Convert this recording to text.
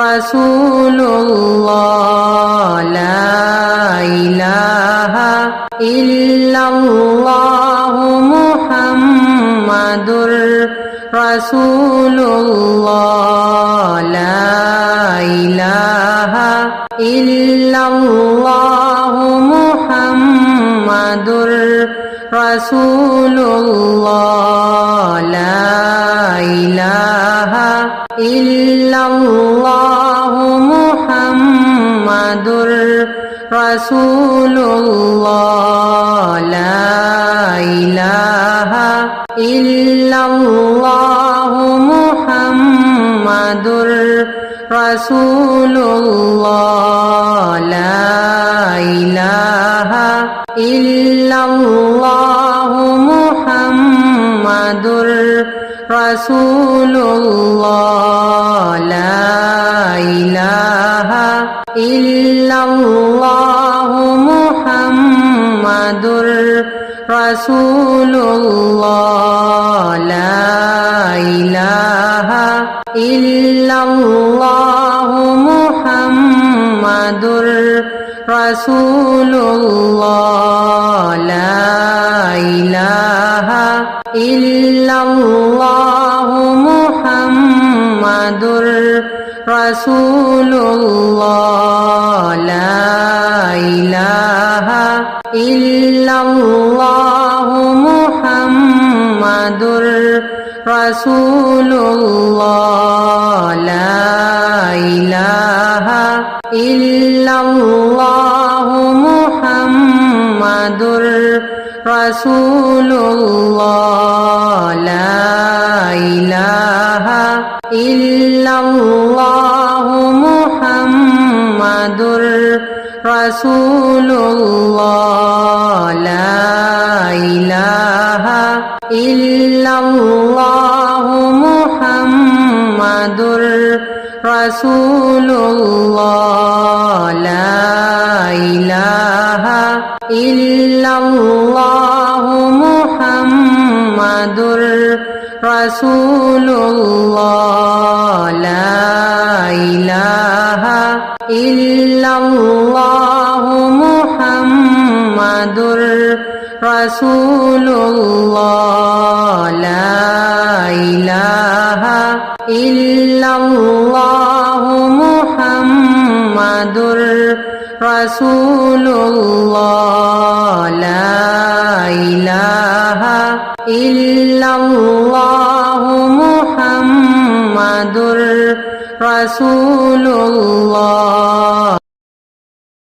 রাসূলুল্লাহ লা ইলাহা ইল্লাল্লাহ মুহাম্মাদুর রাসূলুল্লাহ লা ইলাহা ইল্লাল্লাহ মুহাম্মাদুর রাসূলুল্লাহ লা ইলাহা ইল্লাল্লাহ মুহাম্মাদুর রাসূলুল্লাহ লা ইলাহা ইল্লাল্লাহ মুহাম্মাদুর রাসূলুল্লাহ লা ইলাহা ইল্লাল্লাহ মুহাম্মাদুর রাসূলুল্লাহ লা ইলাহা ইল্লাল্লাহ মুহাম্মাদুর রাসূলুল্লাহ লা ইলাহা ইল্লাল্লাহ মুহাম্মাদুর রাসূলুল্লাহ লা ইলাহা ইল্লাল্লাহ মুহাম্মাদুর রাসূলুল্লাহ লা ইলাহা ইল্লাল্লাহ মুহাম্মাদুর রাসূলুল্লাহ লা ইলাহা ইল্লাল্লাহ মুহাম্মাদুর রাসূলুল্লাহ লা ইলাহা ইল্লাল্লাহ মুহাম্মাদুর রাসূলুল্লাহ লা ইলাহা ইল্লাল্লাহ মুহাম্মাদুর রাসূলুল্লাহ লা ইলাহা ইল্লাল্লাহ মুহাম্মাদুর রাসূলুল্লাহ লা ইলাহা ইল্লাল্লাহ মুহাম্মাদুর রাসূলুল্লাহ লা ইলাহা ইল্লাল্লাহ মুহাম্মাদুর রাসূলুল্লাহ লা ইলাহা ইল্লাল্লাহ মুহাম্মাদুর রাসূলুল্লাহ